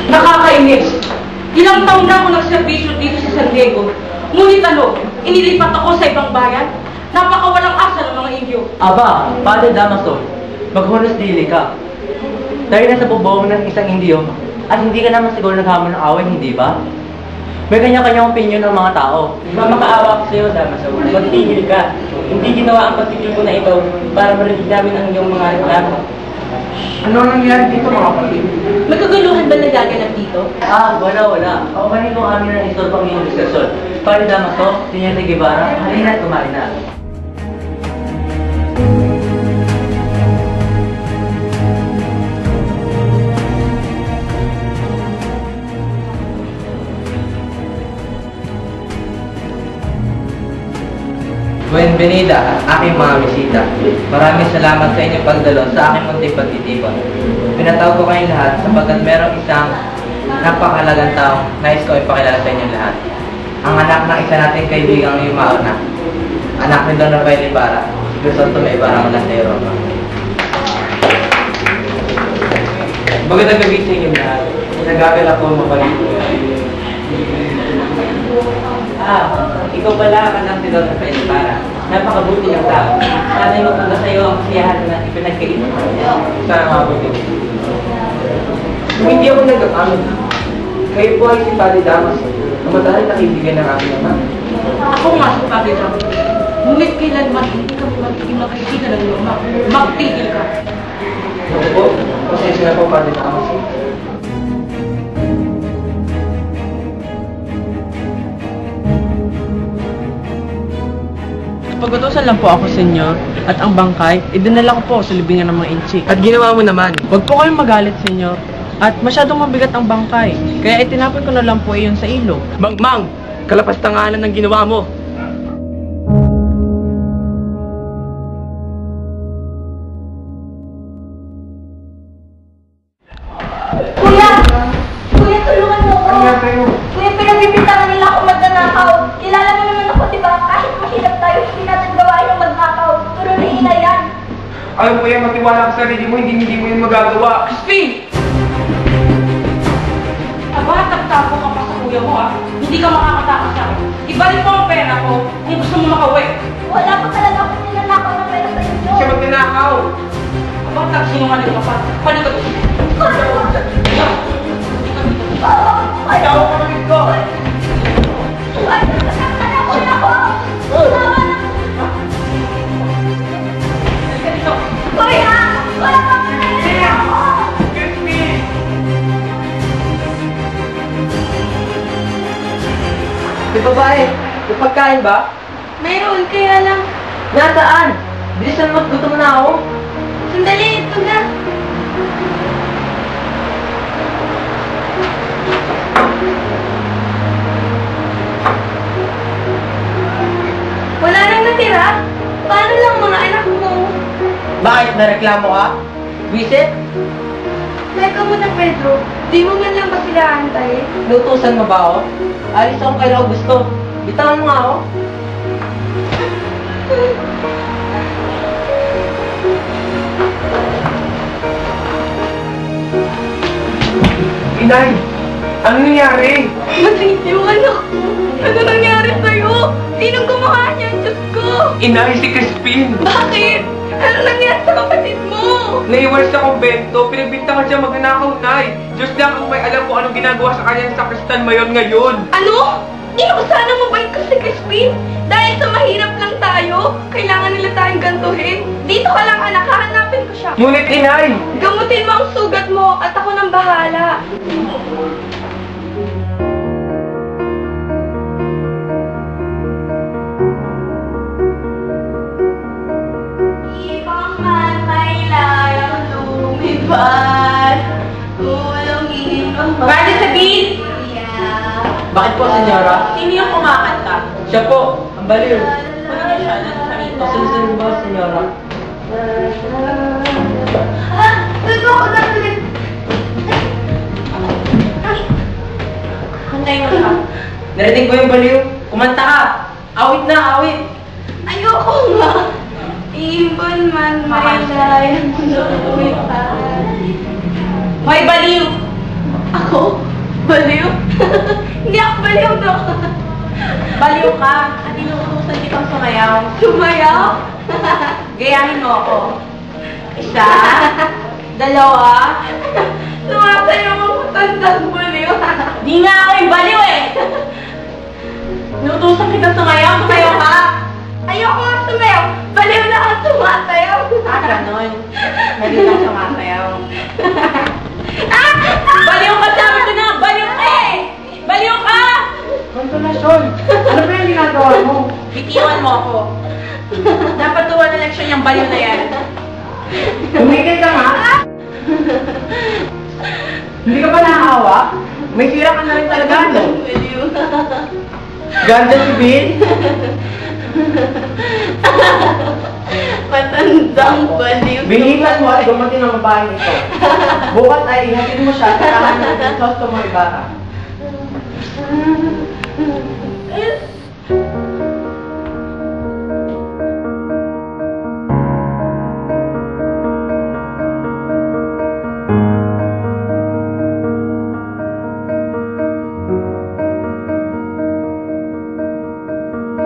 Nakakainis! Ilang taon na ako nagserbisyo dito sa San Diego. Ngunit inilipat ako sa ibang bayan. Napakawalang asa ng mga Indio. Aba, Padre Damaso, maghunos dili ka. Dahil nasa bubong ng isang Indio, at hindi ka naman siguro naghamon ng away, hindi ba? May kanya-kanyang opinion ng mga tao. Mamakaawa ko sa iyo, Damaso. Magtigil ka. Hindi ginawa ang pagtigil ko na ito para marinig namin ang iyong mga reklamo. Ano nangyari dito mga kapatid? May kaguluhan ba nagaganap dito? Wala. Paumanin mo amin ng isol pang iyong diskusyon. Padre Damaso, Señor de Guevara, halina at kumain na. Buenvenida, aking mga bisita. Maraming salamat sa inyong pagdalo sa aking munting pagtitipon. Pinatawag ko kayong lahat sapagkat merong isang napakahalagang taong nais ko ipakilala sa inyong lahat. Ang anak ng isa nating kaibigang Yumao na. Anak ni Don Rafael Ibarra, si Crisostomo Ibarra Montero. Magandang gabi sa inyong lahat. Nagagal ako mabalik. Ikaw pala ang anak ni Don Rafael Ibarra. Napakabuti ng tao. Sana yung magpunta sa iyo ang kasiyahan na ipinagkainan ko. Sana mabuti. Hindi ako nagkakami. Kayo po ay si Padre Damaso. Namatahal na kaibigan ng aking ama. Ako nga si Padre Damaso. Ngunit kailanman hindi ka magiging makikita ng iyong ama. Magtigil ka. Ako po, pasensya na po Padre Damaso. Pag-utusan lang po ako sa inyo at ang bangkay, idinala ko po sa libingan ng mga inchik. At ginawa mo naman. Huwag po kayong magalit, senyor. At masyadong mabigat ang bangkay, kaya itinapon ko na lang po iyon sa ilog. Mangmang! Kalapastanganan ng ginawa mo. Kuya! Kuya, tulungan mo ako! Kuya, pinagbibintangan nila ako magnanakaw. Kilala mo naman ako, di ba? Kahit mahirap tayo, hindi natin gawain yung magnakaw. Turo na ina yan. Ayaw mo yan, matiwala ka sa sarili mo, hindi mo yun magagawa. Crispin! Aba, tagtapo ka pa sa kuya mo Hindi ka makakatakas sa akin. Ibalik mo ang pera ko kung gusto mo makauwi. Wala pa talaga akong ninanakaw ng pera sa inyo. Siya magnanakaw. Aba, tagsinungaling ka pa. Panikot. Ayaw ko ulit ko. Ay, nasaktan ako na ako! Kuya! Wala pa pala ako! Di babae, may pagkain ba? Mayroon, kaya lang. Nasaan? Bilisan mo, gutom na ako. Sandali, ito na. Wala nang natira? Paano lang mga anak mo? Bakit? Nareklamo ka? Visit? Teka muna, Pedro. Di mo man lang ba sila antayin? Lutusan mo ba ako? Alis ako kay Augusto. Bitawan mo nga ako. Inay, ano nangyari? Masingit yung anak ko. Ano nangyari sa'yo? Sinong gumawa niyan, Diyos ko? Inay, si Crispin. Bakit? Ano nangyari sa kapatid mo? Naiwan sa kumbento, pinagbintangan siya magnanakaw, Nay. Diyos lang ang may alam kung anong ginagawa sa kanya sa Kristan Mayon ngayon. Ano? Sana mabait ka si Crispin? Dahil sa mahirap lang tayo, kailangan nila tayong gantuhin. Dito ka lang anak, hahanapin ko siya. Ngunit, Inay! Gamutin mo ang sugat mo at ako nang bahala. Ibang man may layang lumipad, tulungin ang Pwede sabihin! Bakit po, senyora? Sino yung kumakanta? Siya po, ang baliw. Wala na siya, nandun rito. Susunod ba, senyora? Gusto ko na ulit. Hantay mo siya. Narinig ko yung baliw. Kumanta ka. Awit na, awit. Ayoko nga. Ibon man may layang lumipad. May baliw! Ako? Baliw? Hindi ako baliw to. Baliw ka at inuutusan kitang sumayaw. Sumayaw? Gayahin mo ako. Isa, dalawa, sumasayaw ako tandang baliw. Di nga ako yung baliw eh. Inuutusan kitang sumayaw, sumayaw ka. Ayoko nga sumayaw. Baliw na ang sumasayaw. Ganon. Baliw lang sumasayaw. Baliw ka, sabi ko na! Baliw ka eh! Baliw ka! Konsolasyon! Ano ba yung ginagawa mo? Bitiwan mo ako. Dapat tuwa na leksyon yung baliw na yan. Tumigil ka nga! Hindi ka ba nakakawa? May sira ka na rin talaga, no? Baliw. Ganda si Bill! Matandang baliw. Binihilas mo at gumating ang babae nito. Bukas ay ihatid mo siya sa tahanan ng customer Ibarra.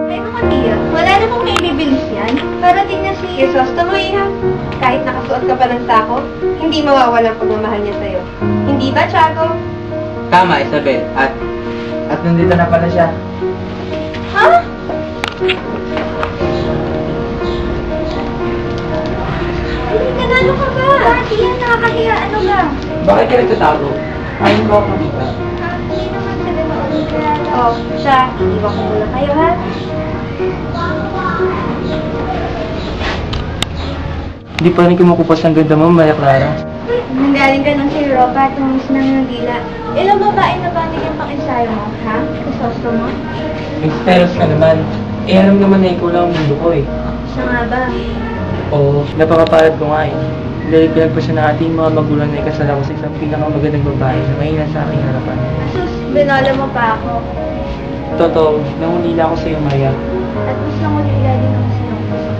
Ay, mga tiya, wala na pong may bibilis yan. Parating na si Crisostomo, iha. Kahit nakasuot ka pa ng sako, hindi mawawala ang pagmamahal niya sa'yo. Hindi ba, Chaco? Tama, Isabel. At nandito na pala siya. Ha? Nagano ka ba? Bakit yan nakakahiya? Ano ba? Bakit ka nagtatago? Ayun ko ako dito. Hindi naman sa ganoon. Oh, siya, iwan ko muna kayo, ha? Hindi pa rin kumukupas ang ganda mo, Maria Clara. Nanggaling ka ng kay Ropa at tumis ng dila. Ilang babae na ba naging pang-ensayo mo, ha? Crisostomo? Exteros ka naman. Eh, alam naman na ikaw lang ang mundo ko eh. Siya nga ba? Oo, napakapalad ko nga eh. Dahil pinagpa siya ng ating mga magulang na ikasala ko sa isang pinakamagandang babae na ngayon nasa aking harapan. Asus, binala mo pa ako. Totoo, nangulila ako sa iyo, Maya. At mas nangulila din ako sa iyong puso.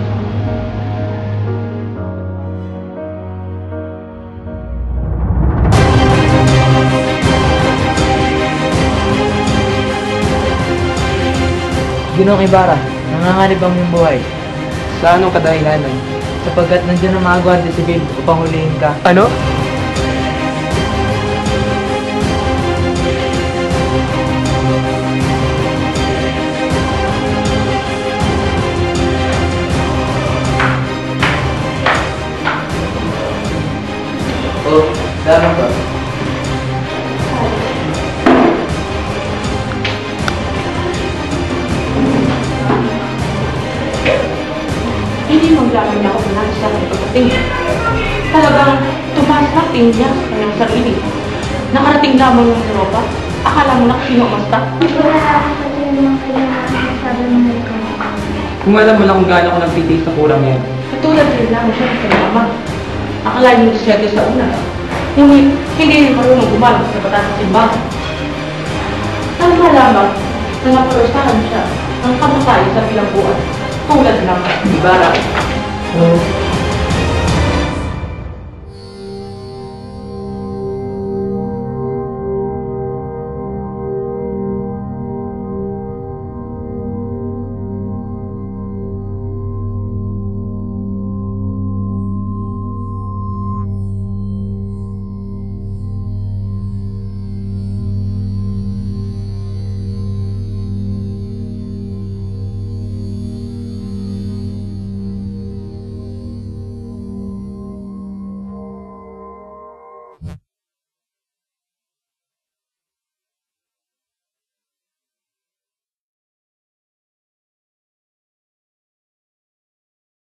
Ginoong Ibarra, nanganganib ang iyong buhay. Sa anong kadahilanan? Sapagkat nandiyan ang mga gwardiya sibil upang hulihin ka. Ano? Oh, dapat ba? Hindi maglaman niya ako kung nasa siya ng pagdating. Talagang tumaas na tingin niya sa kanyang sarili. Nakarating lamang ng Europa. Akala mo na sino ang masta. Wala ako kasi yung kailangan sabi mo na ikaw. Kung alam mo lang kung gaano ko nagtitiis sa kurang yan. Katulad din lang siya sa mama. Akalain mo siya sa una. Hindi rin marunong gumalang sa batas ng simbahan. Tama lamang na naparusahan siya ng kamatay sa bilang buwan. Tulad ng Ibarra. Oo.